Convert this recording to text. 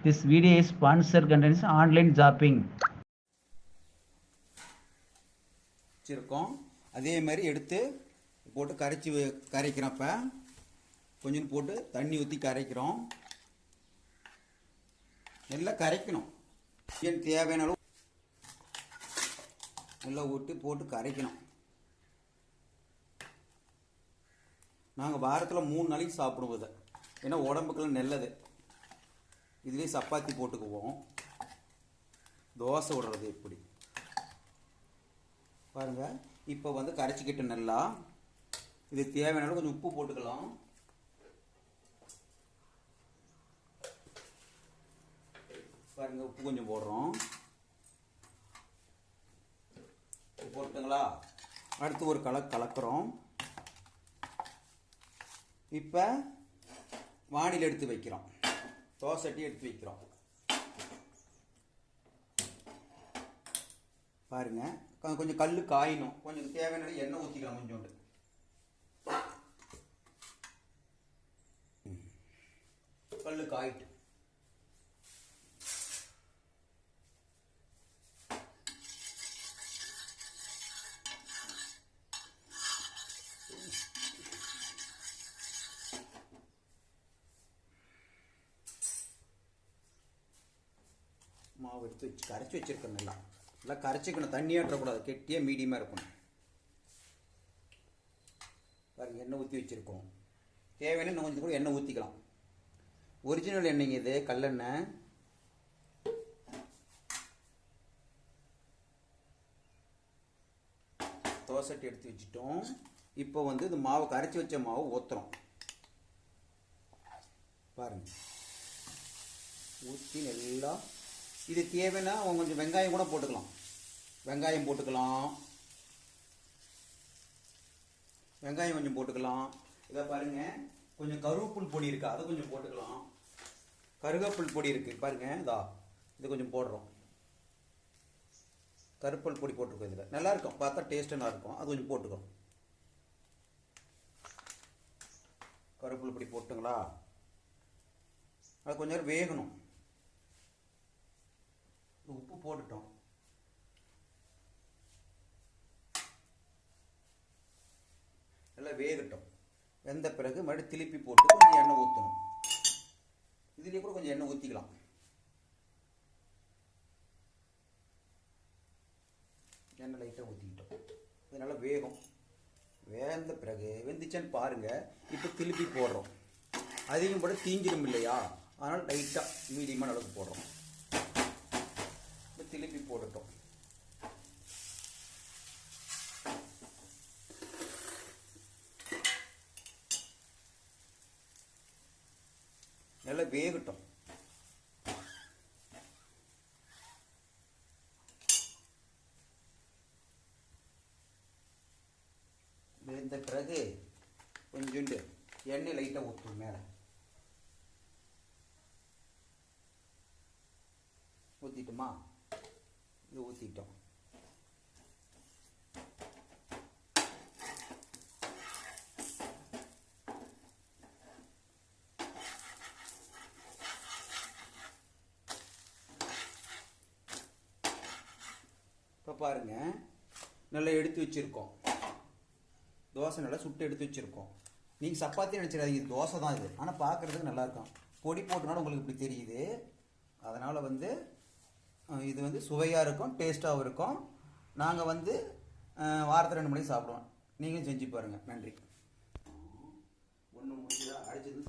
This video is sponsored contains online shopping. வச்சிருக்கோம். அதே மாதிரி எடுத்து போட்டு கரைக்கிறப்ப கொஞ்சம் போட்டு தண்ணி ஊற்றி கரைக்கிறோம். நல்லா கரைக்கணும். தேவையான அளவு நல்லா போட்டு கரைக்கணும். நாங்கள் வாரத்தில் 3 நாளைக்கு சாப்பிடுவோம். ஏன்னா உடம்புக்குலாம் நல்லது. இதுலேயே சப்பாத்தி போட்டுக்குவோம். தோசை விடுறது எப்படி பாருங்க. இப்போ வந்து கரைச்சிக்கிட்டு நல்லா இது தேவையான கொஞ்சம் உப்பு போட்டுக்கலாம். பாருங்க உப்பு கொஞ்சம் போடுறோம். போட்டுங்களா? அடுத்து ஒரு கலக்குறோம். இப்போ வானிலை எடுத்து வைக்கிறோம். தோசை சட்டி எடுத்து வைக்கிறோம். பாருங்க கொஞ்சம் கல் காயணும். கொஞ்சம் தேவையான எண்ணெய் ஊற்றிக்கலாம். கொஞ்சோண்டு கல் காயிட்டு மாவு எடுத்து கரைச்சி வச்சிருக்கேன். நல்லா கரைச்சிக்கணும். தண்ணியாற்றக்கூடாது. கெட்டியாக மீடியமாக இருக்கணும். பாருங்கள் எண்ணெய் ஊற்றி வச்சுருக்கோம். தேவையான இன்னும் கொஞ்சம் கூட எண்ணெய் ஊற்றிக்கலாம். ஒரிஜினல் எண்ணெய்ங்க இது, கல்லெண்ணெய். தோசை எடுத்து வச்சுட்டோம். இப்போ வந்து இந்த மாவு கரைச்சி வச்ச மாவு ஊற்றுறோம். பாருங்கள் ஊற்றி நல்லா இது தேவைன்னா கொஞ்சம் வெங்காயம் கூட போட்டுக்கலாம். வெங்காயம் கொஞ்சம் போட்டுக்கலாம். இதை பாருங்க கொஞ்சம் கருவேப்பில் பொடி இருக்கு, அதை கொஞ்சம் போட்டுக்கலாம். கருவேப்பில் பொடி இருக்கு பாருங்க. இது கொஞ்சம் போடுறோம். கருவேப்பில் பொடி போட்டிருக்கோம். இதில் நல்லா இருக்கும், பார்த்தா டேஸ்ட் நல்லா இருக்கும். அது கொஞ்சம் போட்டுக்கோம். கருவேப்பில் பொடி போட்டுங்களா? அது கொஞ்சம் நேரம் வேகணும். உப்பு போட்டுட்டோம். நல்லா வேகட்டும். வெந்த பிறகு மறுபடியும் திருப்பி போட்டு கொஞ்சம் எண்ணெய் ஊற்றணும். இதுலேயே கூட கொஞ்சம் எண்ணெய் ஊற்றிக்கலாம். எண்ணெய் லைட்டாக ஊற்றிக்கிட்டோம். இது நல்லா வேகும். வேந்த பிறகு வெந்துச்சான்னு பாருங்கள். இப்போ திருப்பி போடுறோம். அதிகம் போட தீஞ்சிடும் இல்லையா? அதனால் லைட்டாக மீடியமான அளவுக்கு போடுறோம். திருப்பி போட்டுட்டோம். நல்லா வேகட்டும். வெந்த பிறகு கொஞ்சோண்டு எண்ணெய் லைட்டாக ஊற்றும். மேலே ஊற்றிட்டுமா? இது ஊற்றிட்டோம். இப்போ பாருங்க நல்லா எடுத்து வச்சிருக்கோம். தோசை நல்லா சுட்டு எடுத்து வச்சிருக்கோம். நீங்கள் சப்பாத்தி நினச்சிடாதீங்க, இது தோசை தான். இது ஆனால் பார்க்குறதுக்கு நல்லா இருக்கும். பொடி போட்டனால உங்களுக்கு இப்படி தெரியுது. அதனால் வந்து இது வந்து சுவையாக இருக்கும், டேஸ்ட்டாகவும் இருக்கும். நாங்கள் வந்து வாரத்தில் 2 மணிக்கு சாப்பிடுவோம். நீங்களும் செஞ்சு பாருங்கள். நன்றி. ஒன்று முடிச்சுதான் அடிச்சது.